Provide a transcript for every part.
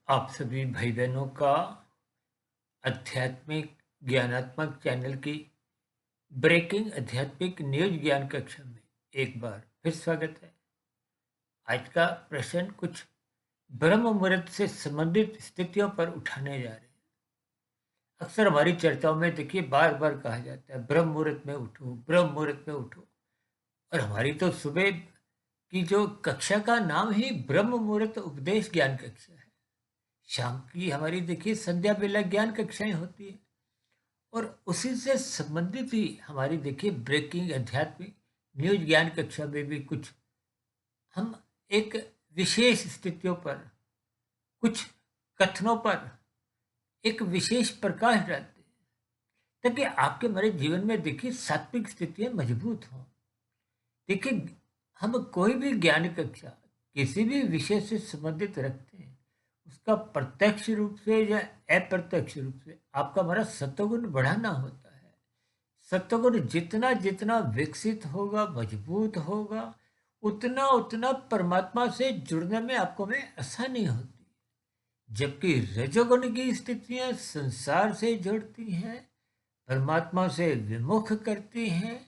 आप सभी भाई बहनों का आध्यात्मिक ज्ञानात्मक चैनल की ब्रेकिंग आध्यात्मिक न्यूज ज्ञान कक्षा में एक बार फिर स्वागत है। आज का प्रश्न कुछ ब्रह्म मुहूर्त से संबंधित स्थितियों पर उठाने जा रहे हैं। अक्सर हमारी चर्चाओं में देखिए बार बार कहा जाता है ब्रह्म मुहूर्त में उठो, ब्रह्म मुहूर्त में उठो। और हमारी तो सुबह की जो कक्षा का नाम ही ब्रह्म मुहूर्त उपदेश ज्ञान कक्षा है। शाम की हमारी देखिए संध्या बेला ज्ञान कक्षाएं होती है। और उसी से संबंधित ही हमारी देखिए ब्रेकिंग आध्यात्मिक न्यूज ज्ञान कक्षा में भी कुछ हम एक विशेष स्थितियों पर, कुछ कथनों पर एक विशेष प्रकाश डालते हैं, ताकि आपके हमारे जीवन में देखिए सात्विक स्थितियां मजबूत हों। देखिए, हम कोई भी ज्ञान कक्षा किसी भी विषय से संबंधित रखते हैं, उसका प्रत्यक्ष रूप से या अप्रत्यक्ष रूप से आपका हमारा सत्वगुण बढ़ाना होता है। सत्वगुण जितना जितना विकसित होगा, मजबूत होगा, उतना उतना परमात्मा से जुड़ने में आपको में आसानी होती है। जबकि रजोगुण की स्थितियां संसार से जुड़ती हैं, परमात्मा से विमुख करती हैं,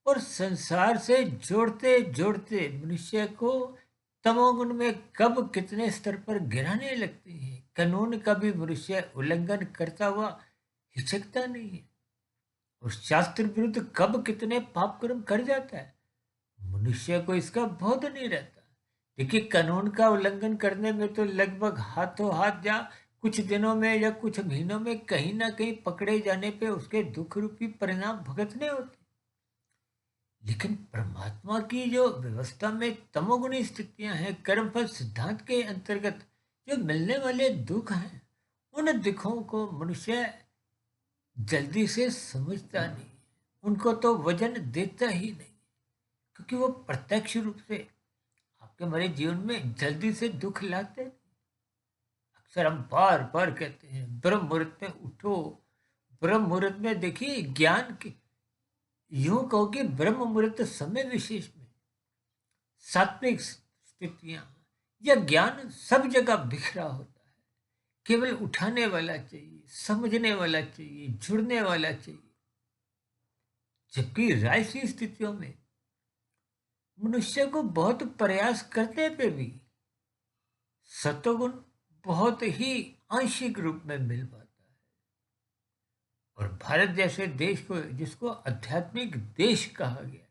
और संसार से जोड़ते जोड़ते मनुष्य को तमोगुण में कब कितने स्तर पर गिराने लगती हैं। कानून का भी मनुष्य उल्लंघन करता हुआ हिचकता नहीं है, और शास्त्र विरुद्ध कब कितने पाप कर्म कर जाता है, मनुष्य को इसका बोध नहीं रहता। देखिए, कानून का उल्लंघन करने में तो लगभग हाथों हाथ या कुछ दिनों में या कुछ महीनों में कहीं ना कहीं पकड़े जाने पे उसके दुख रूपी परिणाम भुगतने होते। लेकिन परमात्मा की जो व्यवस्था में तमोगुणी स्थितियां हैं, कर्मफल सिद्धांत के अंतर्गत जो मिलने वाले दुख हैं, उन दुखों को मनुष्य जल्दी से समझता नहीं, उनको तो वजन देता ही नहीं, क्योंकि वो प्रत्यक्ष रूप से आपके हमारे जीवन में जल्दी से दुख लाते हैं। अक्सर हम बार बार कहते हैं ब्रह्म मुहूर्त में उठो, ब्रह्म मुहूर्त में देखिए ज्ञान की, यूं कहो कि ब्रह्म मुहूर्त समय विशेष में सात्विक स्थितियां या ज्ञान सब जगह बिखरा होता है। केवल उठाने वाला चाहिए, समझने वाला चाहिए, जुड़ने वाला चाहिए। जबकि राजसी स्थितियों में मनुष्य को बहुत प्रयास करने पे भी सत्वगुण बहुत ही आंशिक रूप में मिल पाता है। और भारत जैसे देश को, जिसको आध्यात्मिक देश कहा गया,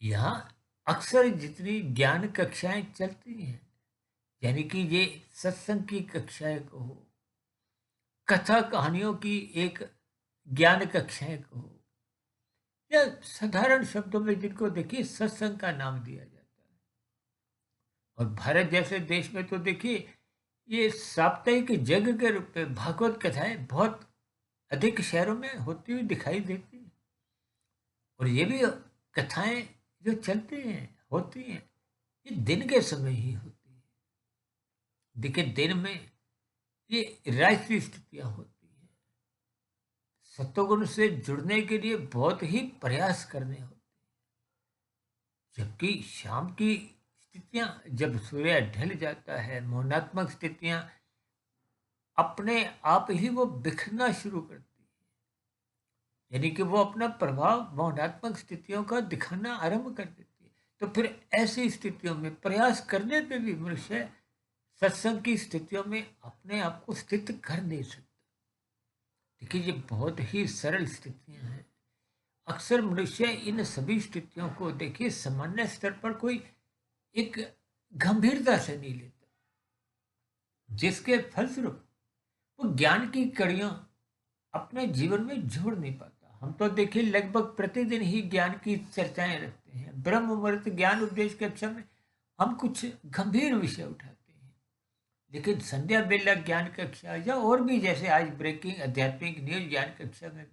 यहाँ अक्सर जितनी ज्ञान कक्षाएं चलती हैं, यानी कि ये सत्संग की कक्षाएं कहो, कथा कहानियों की एक ज्ञान कक्षाएं कहो, या साधारण शब्दों में जिनको देखिए सत्संग का नाम दिया जाता है। और भारत जैसे देश में तो देखिए ये साप्ताहिक जग के रूप में भागवत कथाएं बहुत अधिक शहरों में होती हुई दिखाई देती हैं। और ये भी कथाएं जो चलती हैं, होती हैं, ये दिन के समय ही होती है। देखिए, दिन में ये राजसी स्थितियां होती हैं, सत्वगुण से जुड़ने के लिए बहुत ही प्रयास करने होते हैं। जबकि शाम की स्थितियां, जब सूर्य ढल जाता है, मौनात्मक स्थितियां अपने आप ही वो बिखरना शुरू करती है, यानी कि वो अपना प्रभाव मौनात्मक स्थितियों का दिखाना आरंभ कर देती है। तो फिर ऐसी स्थितियों में प्रयास करने पे भी मनुष्य सत्संग की स्थितियों में अपने आप को स्थित कर नहीं सकता। देखिए, ये बहुत ही सरल स्थितियां हैं। अक्सर मनुष्य इन सभी स्थितियों को देखिए सामान्य स्तर पर कोई एक गंभीरता से नहीं लेता, जिसके फलस्वरूप वो ज्ञान की कड़ियां अपने जीवन में जोड़ नहीं पाता। हम तो देखिए लगभग प्रतिदिन ही ज्ञान की चर्चाएं रखते हैं। ब्रह्म मुहूर्त ज्ञान उपदेश कक्षा में हम कुछ गंभीर विषय उठाते हैं, लेकिन संध्या बेला ज्ञान कक्षा या और भी जैसे आज ब्रेकिंग आध्यात्मिक न्यूज ज्ञान कक्षा में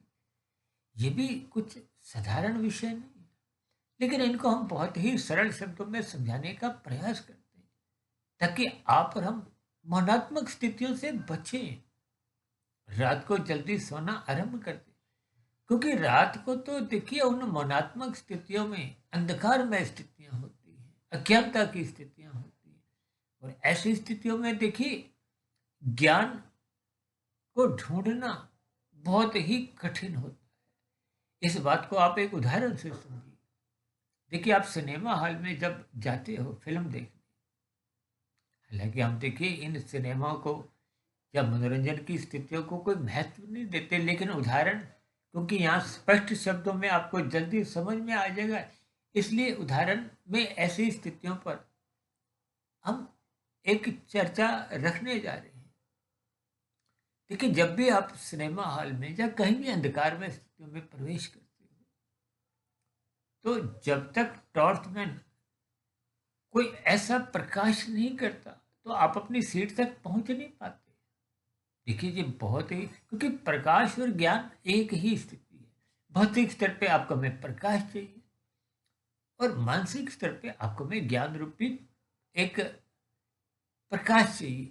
ये भी कुछ साधारण विषय नहीं है, लेकिन इनको हम बहुत ही सरल शब्दों में समझाने का प्रयास करते हैं, ताकि आप और हम मनात्मक स्थितियों से बचें, रात को जल्दी सोना आरंभ कर दें। क्योंकि रात को तो देखिए उन मनात्मक स्थितियों में अंधकार में स्थितियां होती हैं, अज्ञानता की स्थितियां होती हैं, और ऐसी स्थितियों में देखिए ज्ञान को ढूंढना बहुत ही कठिन होता है। इस बात को आप एक उदाहरण से समझिए। देखिए आप सिनेमा हॉल में जब जाते हो फिल्म देखने, हालांकि हम देखिए इन सिनेमाओं को या मनोरंजन की स्थितियों को कोई महत्व नहीं देते, लेकिन उदाहरण क्योंकि यहाँ स्पष्ट शब्दों में आपको जल्दी समझ में आ जाएगा, इसलिए उदाहरण में ऐसी स्थितियों पर हम एक चर्चा रखने जा रहे हैं। देखिए जब भी आप सिनेमा हॉल में या कहीं भी अंधकार में स्थितियों में प्रवेश करते हो, तो जब तक टॉर्चमैन कोई ऐसा प्रकाश नहीं करता तो आप अपनी सीट तक पहुंच नहीं पाते। देखिए ये बहुत ही, क्योंकि प्रकाश और ज्ञान एक ही स्थिति है। भौतिक स्तर पे आपको हमें प्रकाश चाहिए और मानसिक स्तर पे आपको हमें ज्ञान रूपी एक प्रकाश चाहिए।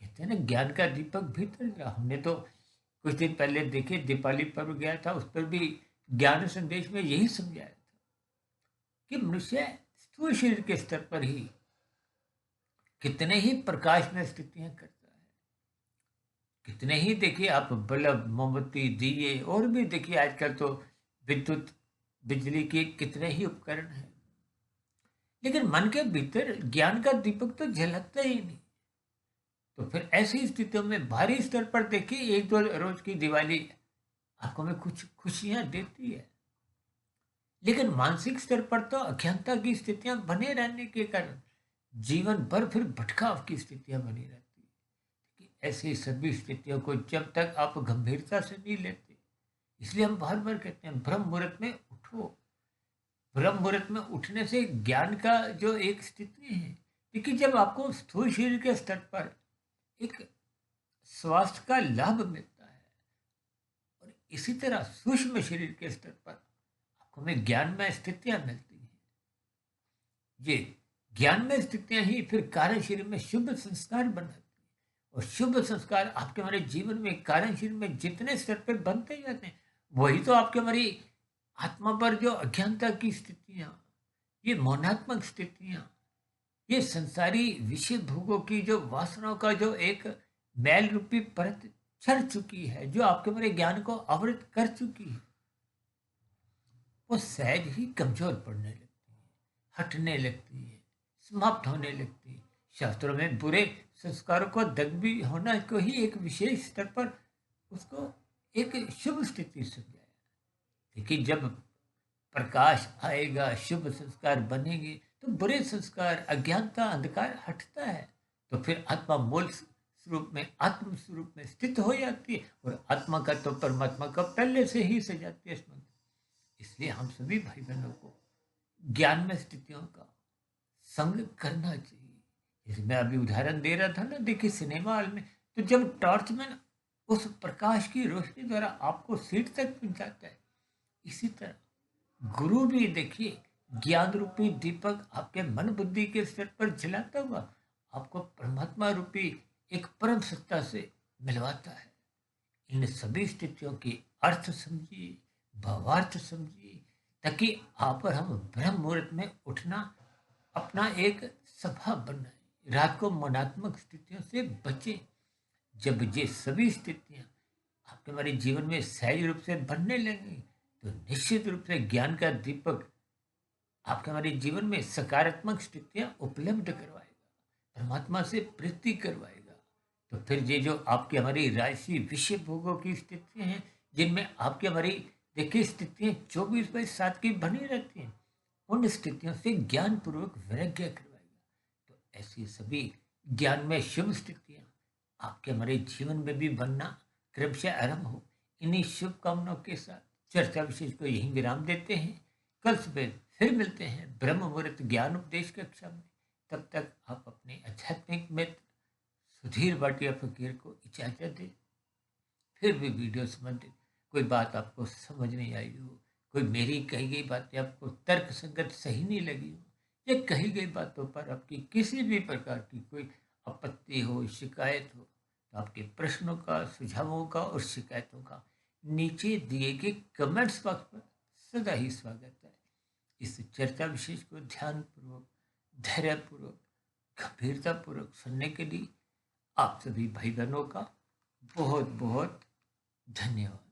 कहते हैं ना ज्ञान का दीपक भीतर जला। हमने तो कुछ दिन पहले देखे दीपावली पर्व गया था, उस पर भी ज्ञान संदेश में यही समझाया था कि मनुष्य स्थूल शरीर के स्तर पर ही कितने ही प्रकाश में स्थितियां करता है। कितने ही देखिए आप बल्ब मोमबत्ती दिए और भी देखिए आजकल तो विद्युत बिजली के कितने ही उपकरण हैं, लेकिन मन के भीतर ज्ञान का दीपक तो झलकता ही नहीं। तो फिर ऐसी स्थितियों में भारी स्तर पर देखिए एक दो रोज की दिवाली आपको में कुछ खुशियां देती है, लेकिन मानसिक स्तर पर तो अज्ञानता की स्थितियां बने रहने के कारण जीवन भर फिर भटकाव की स्थितियां बनी रहती है। कि ऐसी सभी स्थितियों को जब तक आप गंभीरता से नहीं लेते, इसलिए हम बार बार कहते हैं ब्रह्म मुहूर्त में उठो। ब्रह्म मुहूर्त में उठने से ज्ञान का जो एक स्थिति है, देखिए जब आपको स्थूल शरीर के स्तर पर एक स्वास्थ्य का लाभ मिलता है और इसी तरह सूक्ष्म शरीर के स्तर पर आपको हमें ज्ञान में स्थितियां मिलती हैं। ये ज्ञान में स्थितियां ही फिर कारण शरीर में शुभ संस्कार बनाती हैं, और शुभ संस्कार आपके हमारे जीवन में कारण शरीर में जितने स्तर पर बनते जाते हैं, वही तो आपके हमारी आत्मा पर जो अज्ञानता की स्थितियां, ये मौनात्मक स्थितियां, ये संसारी विषय भोगों की जो वासनाओं का जो एक मैल रूपी परत चढ़ चुकी है, जो आपके हमारे ज्ञान को आवृत कर चुकी है, वो सहज ही कमजोर पड़ने लगती है, हटने लगती है, समाप्त होने लगती है। शास्त्रों में बुरे संस्कारों को दग्ध होना को ही एक विशेष स्तर पर उसको एक शुभ स्थिति समझाया। लेकिन जब प्रकाश आएगा, शुभ संस्कार बनेंगे, तो बुरे संस्कार अज्ञानता अंधकार हटता है। तो फिर आत्मा मूल स्वरूप में आत्म स्वरूप में स्थित हो जाती है, और आत्मा का तो परमात्मा का पहले से ही सजाती है स्मृति। इसलिए हम सभी भाई बहनों को ज्ञान में स्थितियों का संग करना चाहिए। जैसे मैं अभी उदाहरण दे रहा था ना, देखिए सिनेमा हॉल में तो जब टॉर्चमैन उस प्रकाश की रोशनी द्वारा आपको सीट तक पहुंचाता है, इसी तरह गुरु भी देखिए ज्ञान रूपी दीपक आपके मन बुद्धि के स्तर पर जलाता हुआ आपको परमात्मा रूपी एक परम सत्ता से मिलवाता है। इन सभी स्थितियों के अर्थ समझिए, भावार्थ समझिए, ताकि आप और हम ब्रह्म मुहूर्त में उठना अपना एक स्वभाव बनाए, रात को मनात्मक स्थितियों से बचें। जब ये सभी स्थितियां आपके हमारे जीवन में सहज रूप से बनने लगेंगी, तो निश्चित रूप से ज्ञान का दीपक आपके हमारे जीवन में सकारात्मक स्थितियां उपलब्ध करवाएगा, परमात्मा से प्रीति करवाएगा। तो फिर ये जो आपकी हमारी राशि विषय भोगों की स्थितियां हैं, जिनमें आपकी हमारी देखिए स्थितियां 24/7 की बनी रहती हैं, उन स्थितियों से ज्ञान पूर्वक वैराग्य करवाएगा। तो ऐसी सभी ज्ञान में शुभ स्थितियां आपके हमारे जीवन में भी बनना क्रमशः आरंभ हो। इन्हीं शुभकामनाओं के साथ चर्चा विशेष को यहीं विराम देते हैं। कल सुबह फिर मिलते हैं ब्रह्म मुहूर्त ज्ञान उपदेश कक्षा में। तब तक आप अपने आध्यात्मिक मित्र सुधीर भाटिया फकीर को इजाजत दें। फिर भी वीडियो संबंधित कोई बात आपको समझ नहीं आई हो, कोई मेरी कही गई बातें आपको तर्क संगत सही नहीं लगी हो, या कही गई बातों पर आपकी किसी भी प्रकार की कोई आपत्ति हो, शिकायत हो, तो आपके प्रश्नों का, सुझावों का और शिकायतों का नीचे दिए गए कमेंट्स बॉक्स पर सदा ही स्वागत है। इस चर्चा विशेष को ध्यानपूर्वक, धैर्यपूर्वक, गंभीरतापूर्वक सुनने के लिए आप सभी भाई बहनों का बहुत बहुत धन्यवाद।